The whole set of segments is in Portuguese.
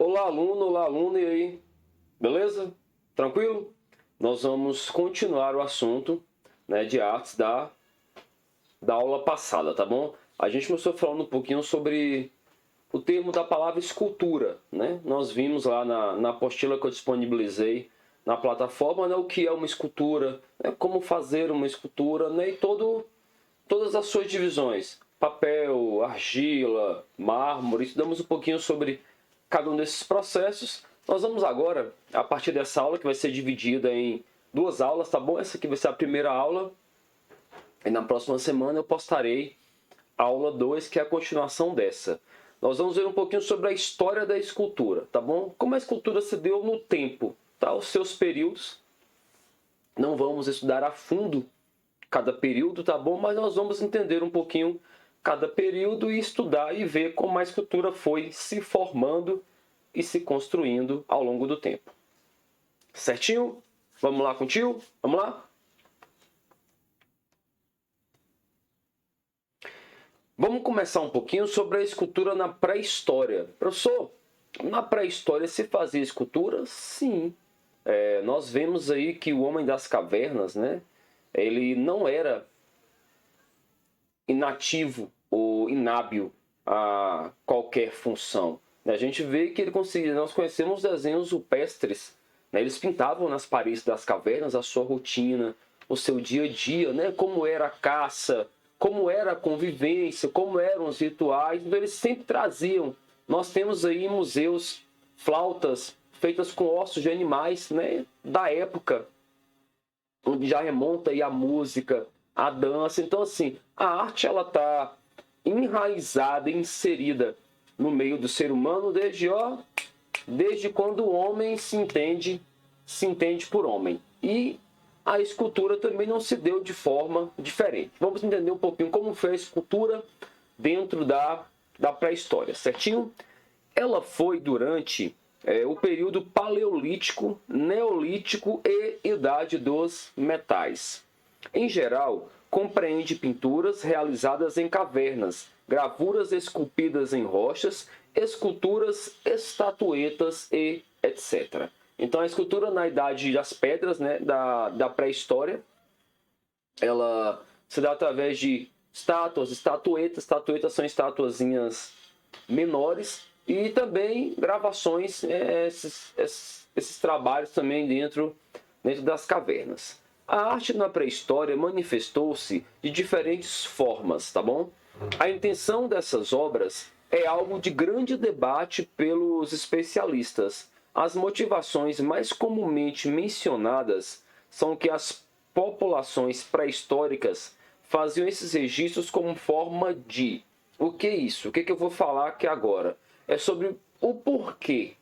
Olá aluno, e aí? Beleza? Tranquilo? Nós vamos continuar o assunto, né, de artes da aula passada, tá bom? A gente começou falando um pouquinho sobre o termo da palavra escultura, né? Nós vimos lá na apostila que eu disponibilizei na plataforma, né, o que é uma escultura, né, como fazer uma escultura, né, e todas as suas divisões, papel, argila, mármore, estudamos um pouquinho sobre cada um desses processos. Nós vamos agora, a partir dessa aula, que vai ser dividida em duas aulas, tá bom? Essa aqui vai ser a primeira aula, e na próxima semana eu postarei a aula 2, que é a continuação dessa. Nós vamos ver um pouquinho sobre a história da escultura, tá bom? Como a escultura se deu no tempo, tá? Os seus períodos. Não vamos estudar a fundo cada período, tá bom? Mas nós vamos entender um pouquinho cada período e estudar e ver como a escultura foi se formando e se construindo ao longo do tempo. Certinho? Vamos lá contigo? Vamos lá? Vamos começar um pouquinho sobre a escultura na pré-história. Professor, na pré-história se fazia escultura? Sim. Nós vemos aí que o homem das cavernas, né, ele não era inativo ou inábil a qualquer função. A gente vê que ele conseguia, nós conhecemos desenhos rupestres, né? Eles pintavam nas paredes das cavernas a sua rotina, o seu dia a dia, né? Como era a caça, como era a convivência, como eram os rituais. Então eles sempre traziam. Nós temos aí em museus flautas feitas com ossos de animais, né, da época, onde já remonta aí a música, a dança. Então, assim, a arte ela está enraizada, inserida no meio do ser humano desde quando o homem se entende por homem. E a escultura também não se deu de forma diferente. Vamos entender um pouquinho como foi a escultura dentro da pré-história, certinho? Ela foi durante o período paleolítico, neolítico e idade dos metais. Em geral, compreende pinturas realizadas em cavernas, gravuras esculpidas em rochas, esculturas, estatuetas e etc. Então a escultura na idade das pedras, né, da pré-história, ela se dá através de estátuas, estatuetas. Estatuetas são estatuazinhas menores, e também gravações, esses trabalhos também dentro das cavernas. A arte na pré-história manifestou-se de diferentes formas, tá bom? A intenção dessas obras é algo de grande debate pelos especialistas. As motivações mais comumente mencionadas são que as populações pré-históricas faziam esses registros como forma de... O que é isso? O que eu vou falar aqui agora? É sobre o porquê.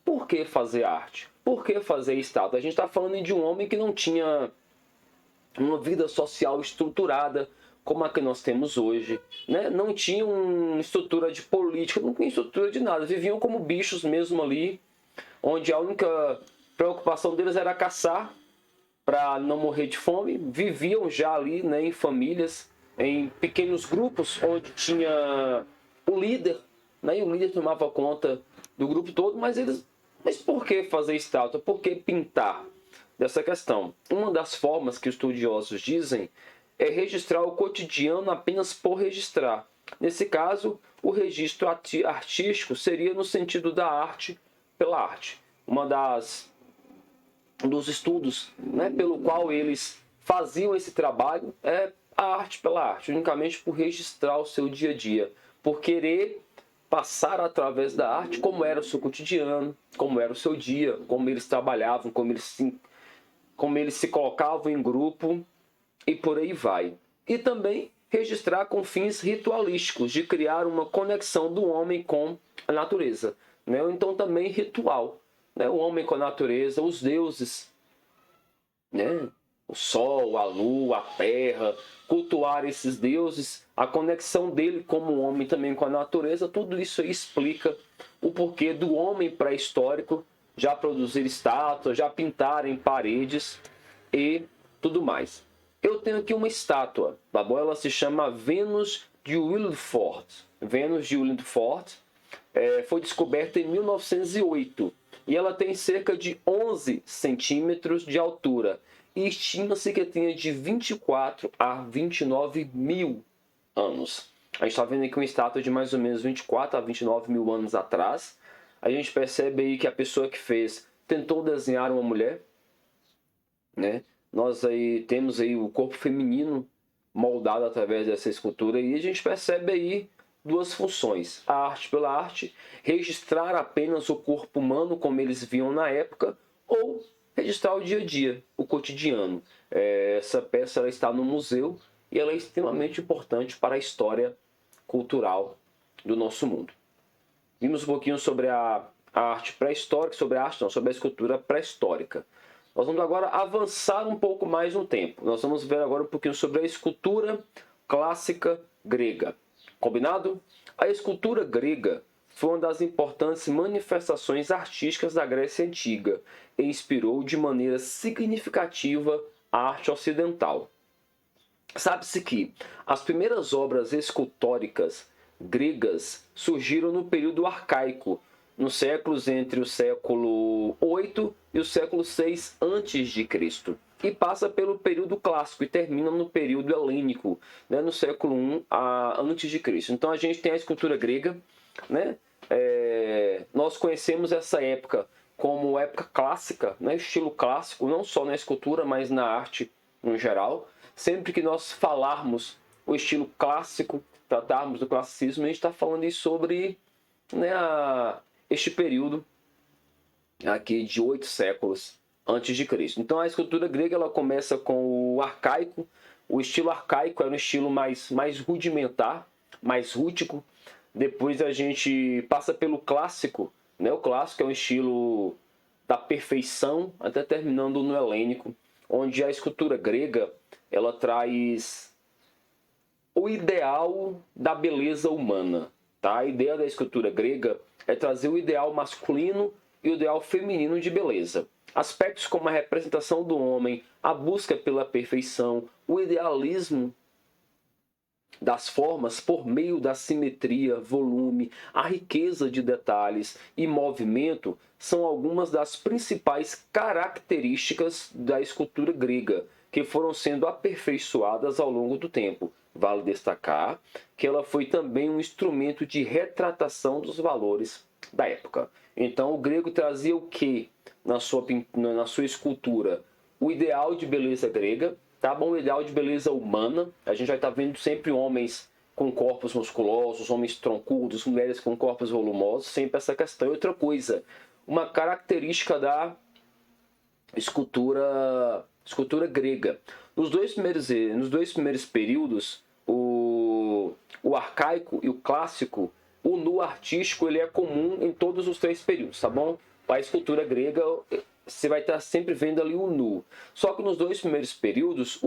Por que fazer arte? Por que fazer estátua? A gente está falando de um homem que não tinha uma vida social estruturada como a que nós temos hoje, né? Não tinha uma estrutura de política, não tinha estrutura de nada. Viviam como bichos mesmo ali, onde a única preocupação deles era caçar para não morrer de fome. Viviam já ali, né, em famílias, em pequenos grupos, onde tinha o líder, né, e o líder tomava conta do grupo todo. Mas por que fazer estátua? Por que pintar? Dessa questão. Uma das formas que os estudiosos dizem é registrar o cotidiano apenas por registrar. Nesse caso, o registro artístico seria no sentido da arte pela arte. Dos estudos, né, pelo qual eles faziam esse trabalho é a arte pela arte, unicamente por registrar o seu dia a dia, por querer passar através da arte como era o seu cotidiano, como era o seu dia, como eles trabalhavam, como eles se colocavam em grupo e por aí vai. E também registrar com fins ritualísticos, de criar uma conexão do homem com a natureza, né? Então também ritual, né? O homem com a natureza, os deuses, né? O sol, a lua, a terra, cultuar esses deuses, a conexão dele como homem também com a natureza, tudo isso aí explica o porquê do homem pré-histórico já produzir estátuas, já pintar em paredes e tudo mais. Eu tenho aqui uma estátua, tá bom? Ela se chama Vênus de Willefort. Vênus de Willefort, foi descoberta em 1908 e ela tem cerca de 11 centímetros de altura e estima-se que tenha de 24 a 29 mil anos. A gente está vendo aqui uma estátua de mais ou menos 24 a 29 mil anos atrás. A gente percebe aí que a pessoa que fez tentou desenhar uma mulher, né? Nós aí temos aí o corpo feminino moldado através dessa escultura e a gente percebe aí duas funções: a arte pela arte, registrar apenas o corpo humano como eles viam na época, ou registrar o dia a dia, o cotidiano. Essa peça ela está no museu e ela é extremamente importante para a história cultural do nosso mundo. Vimos um pouquinho sobre a arte pré-histórica, sobre a escultura pré-histórica. Nós vamos agora avançar um pouco mais no tempo. Nós vamos ver agora um pouquinho sobre a escultura clássica grega. Combinado? A escultura grega foi uma das importantes manifestações artísticas da Grécia Antiga e inspirou de maneira significativa a arte ocidental. Sabe-se que as primeiras obras escultóricas gregas surgiram no período arcaico, nos séculos entre o século 8 e o século 6 a.C., e passa pelo período clássico e termina no período helênico, né, no século 1 a.C. Então a gente tem a escultura grega, né? Nós conhecemos essa época como época clássica, né, estilo clássico, não só na escultura, mas na arte no geral. Sempre que nós falarmos o estilo clássico, tratarmos do classicismo, a gente está falando sobre, né, este período aqui de 8 séculos antes de Cristo. Então a escultura grega ela começa com o arcaico. O estilo arcaico era um estilo mais rudimentar, mais rústico. Depois a gente passa pelo clássico, né? O clássico é um estilo da perfeição, até terminando no helênico, onde a escultura grega ela traz o ideal da beleza humana. Tá? A ideia da escultura grega é trazer o ideal masculino e o ideal feminino de beleza. Aspectos como a representação do homem, a busca pela perfeição, o idealismo das formas por meio da simetria, volume, a riqueza de detalhes e movimento são algumas das principais características da escultura grega, que foram sendo aperfeiçoadas ao longo do tempo. Vale destacar que ela foi também um instrumento de retratação dos valores da época. Então o grego trazia o que na sua escultura? O ideal de beleza grega, tá bom? O ideal de beleza humana. A gente vai estar vendo sempre homens com corpos musculosos, homens troncudos, mulheres com corpos volumosos, sempre essa questão. E outra coisa, uma característica da escultura grega. Nos dois primeiros períodos, o arcaico e o clássico, o nu artístico ele é comum em todos os três períodos, tá bom? A escultura grega, você vai estar sempre vendo ali o nu. Só que nos dois primeiros períodos,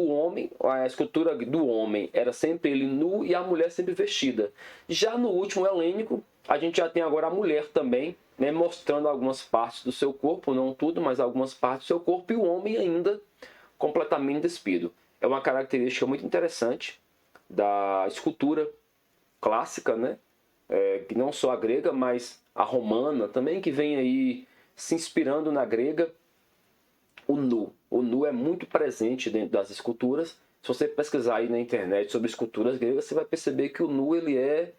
a escultura do homem era sempre ele nu e a mulher sempre vestida. Já no último helênico, a gente já tem agora a mulher também, né, mostrando algumas partes do seu corpo, não tudo, mas algumas partes do seu corpo, e o homem ainda completamente despido. É uma característica muito interessante da escultura clássica, né? Que não só a grega, mas a romana também, que vem aí se inspirando na grega. O nu. O nu é muito presente dentro das esculturas. Se você pesquisar aí na internet sobre esculturas gregas, você vai perceber que o nu ele é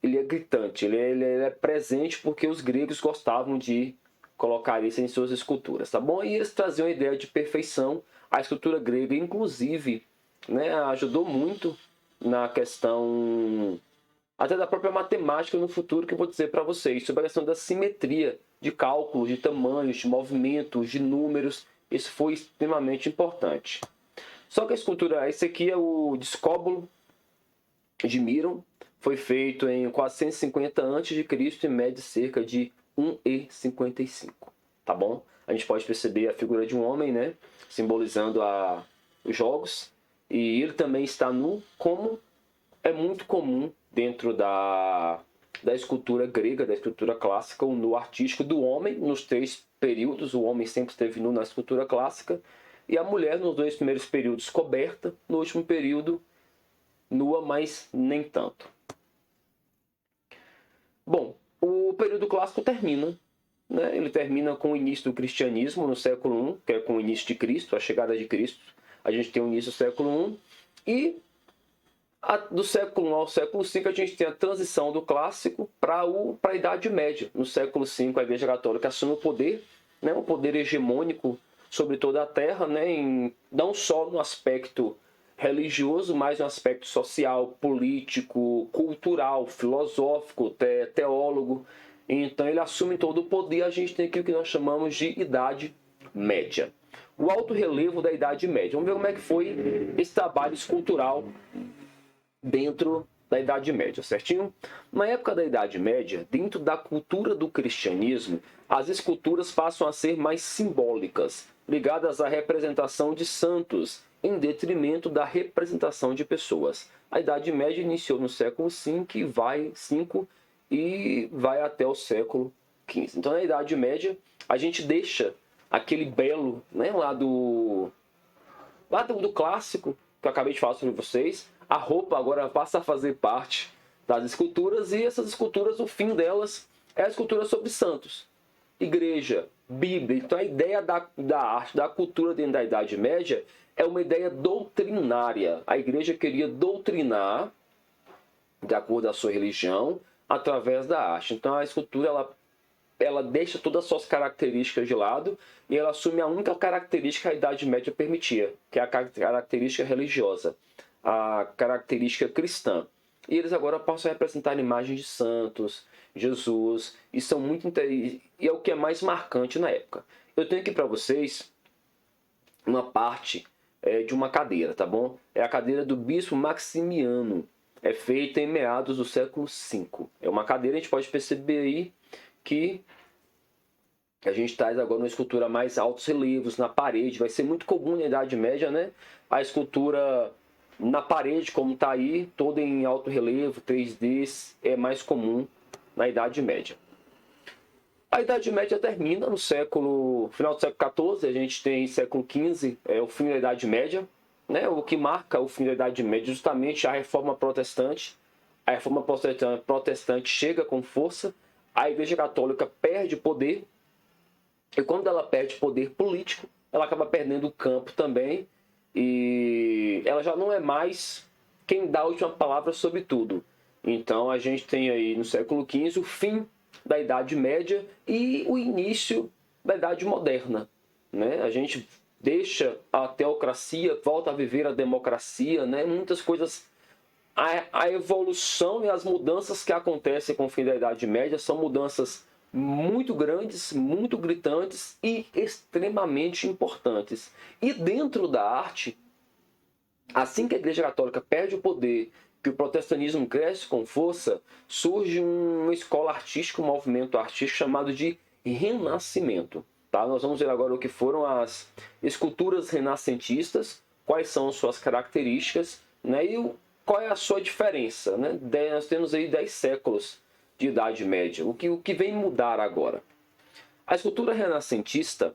gritante, ele é presente porque os gregos gostavam de colocar isso em suas esculturas, tá bom? E eles traziam a ideia de perfeição. A escultura grega, inclusive, né, ajudou muito na questão até da própria matemática no futuro, que eu vou dizer para vocês, sobre a questão da simetria de cálculos, de tamanhos, de movimentos, de números. Isso foi extremamente importante. Só que a escultura, esse aqui é o Discóbolo de Miron, foi feito em 450 a.C. e mede cerca de 1,55, tá bom? A gente pode perceber a figura de um homem, né, simbolizando os jogos, e ele também está nu, como é muito comum dentro da escultura grega, da escultura clássica, o nu artístico do homem nos três períodos. O homem sempre esteve nu na escultura clássica, e a mulher nos dois primeiros períodos coberta, no último período nua, mas nem tanto. Bom, o período clássico termina, né? Ele termina com o início do cristianismo no século I, que é com o início de Cristo, a chegada de Cristo. A gente tem o início do século I e do século I ao século V a gente tem a transição do clássico para a Idade Média. No século V a Igreja Católica assume o poder, né? Um poder hegemônico sobre toda a Terra, né? Não só no aspecto religioso, mas no aspecto social, político, cultural, filosófico, teólogo. Então ele assume todo o poder e a gente tem aqui o que nós chamamos de Idade Média. O alto relevo da Idade Média. Vamos ver como é que foi esse trabalho escultural dentro da Idade Média, certinho? Na época da Idade Média, dentro da cultura do cristianismo, as esculturas passam a ser mais simbólicas, ligadas à representação de santos, em detrimento da representação de pessoas. A Idade Média iniciou no século V e vai até o século XV. Então, na Idade Média, a gente deixa aquele belo, né, lá do clássico, que eu acabei de falar sobre vocês. A roupa agora passa a fazer parte das esculturas, e essas esculturas, o fim delas é a escultura sobre santos, igreja, Bíblia. Então a ideia da arte, da cultura dentro da Idade Média é uma ideia doutrinária. A igreja queria doutrinar, de acordo com a sua religião, através da arte. Então a escultura ela deixa todas as suas características de lado e ela assume a única característica que a Idade Média permitia, que é a característica religiosa, a característica cristã. E eles agora passam a representar imagens de santos, Jesus, e são e é o que é mais marcante na época. Eu tenho aqui para vocês uma parte de uma cadeira, tá bom? É a cadeira do Bispo Maximiano. É feita em meados do século V. É uma cadeira, a gente pode perceber aí que a gente traz agora uma escultura mais altos relevos na parede. Vai ser muito comum na Idade Média, né? A escultura na parede, como está aí, toda em alto relevo, 3D, é mais comum na Idade Média. A Idade Média termina no final do século XIV, a gente tem século XV, o fim da Idade Média, né? O que marca o fim da Idade Média é justamente a Reforma Protestante. A Reforma Protestante chega com força, a Igreja Católica perde poder, e quando ela perde poder político, ela acaba perdendo o campo também, e ela já não é mais quem dá a última palavra sobre tudo. Então a gente tem aí no século XV o fim da Idade Média e o início da Idade Moderna, né? A gente deixa a teocracia, volta a viver a democracia, né? Muitas coisas. A evolução e as mudanças que acontecem com o fim da Idade Média são mudanças muito grandes, muito gritantes e extremamente importantes. E dentro da arte, assim que a Igreja Católica perde o poder, que o protestantismo cresce com força, surge uma escola artística, um movimento artístico chamado de Renascimento. Tá? Nós vamos ver agora o que foram as esculturas renascentistas, quais são suas características, né? E qual é a sua diferença. Né? Nós temos aí 10 séculos de Idade Média. O que vem mudar agora? A escultura renascentista,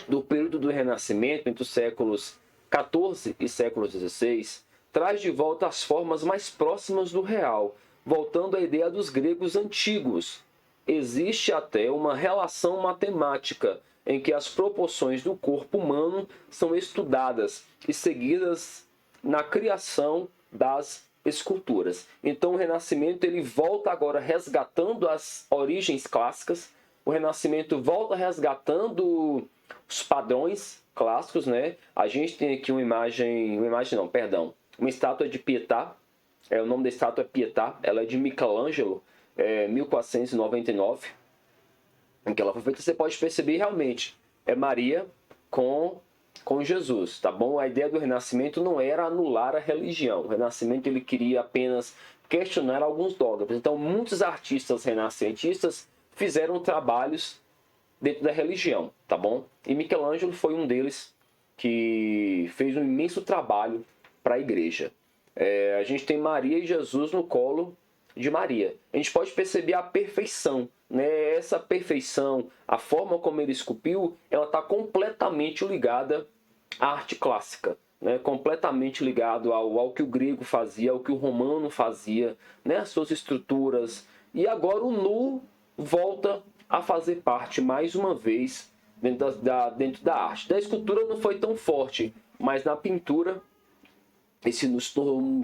do período do Renascimento, entre os séculos XIV e século XVI, traz de volta as formas mais próximas do real, voltando à ideia dos gregos antigos. Existe até uma relação matemática em que as proporções do corpo humano são estudadas e seguidas na criação das esculturas. Então o Renascimento ele volta agora resgatando as origens clássicas, o Renascimento volta resgatando os padrões clássicos, né? A gente tem aqui uma estátua de Pietà. O nome da estátua é Pietà, ela é de Michelangelo, 1499, em que ela foi feita. Você pode perceber realmente, é Maria com Jesus, tá bom? A ideia do Renascimento não era anular a religião. O Renascimento ele queria apenas questionar alguns dogmas. Então, muitos artistas renascentistas fizeram trabalhos dentro da religião, tá bom? E Michelangelo foi um deles que fez um imenso trabalho para a igreja. A gente tem Maria e Jesus no colo de Maria. A gente pode perceber a perfeição, né? Essa perfeição, a forma como ele esculpiu, ela está completamente ligada à arte clássica, né? Completamente ligado ao que o grego fazia, ao que o romano fazia, né? As suas estruturas E agora o nu volta a fazer parte mais uma vez dentro da arte. Da escultura não foi tão forte, mas na pintura esse nu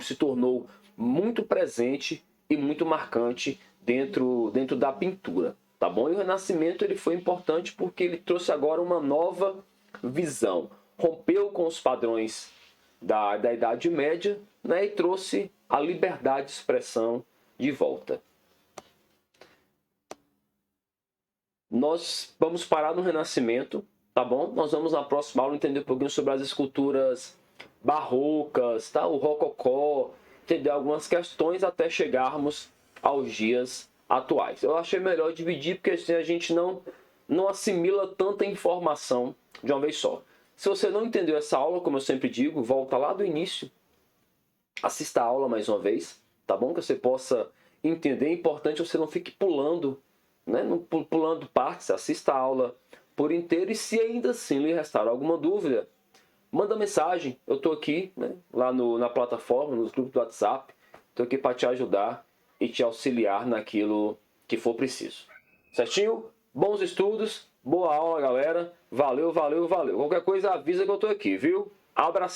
se tornou muito presente e muito marcante dentro da pintura, tá bom? E o Renascimento ele foi importante porque ele trouxe agora uma nova visão, rompeu com os padrões da Idade Média, né, e trouxe a liberdade de expressão de volta. Nós vamos parar no Renascimento, tá bom? Nós vamos na próxima aula entender um pouquinho sobre as esculturas barrocas, tá? O rococó, entender algumas questões até chegarmos aos dias atuais. Eu achei melhor dividir porque assim a gente não assimila tanta informação de uma vez só. Se você não entendeu essa aula, como eu sempre digo, volta lá do início, assista a aula mais uma vez, tá bom? Que você possa entender. É importante você não fique pulando, né? Pulando partes, assista a aula por inteiro. E se ainda assim lhe restar alguma dúvida, manda mensagem. Eu estou aqui, né? Lá na plataforma, nos grupos do WhatsApp. Estou aqui para te ajudar e te auxiliar naquilo que for preciso. Certinho? Bons estudos, boa aula, galera. Valeu, valeu, valeu. Qualquer coisa avisa que eu estou aqui, viu? Abraço.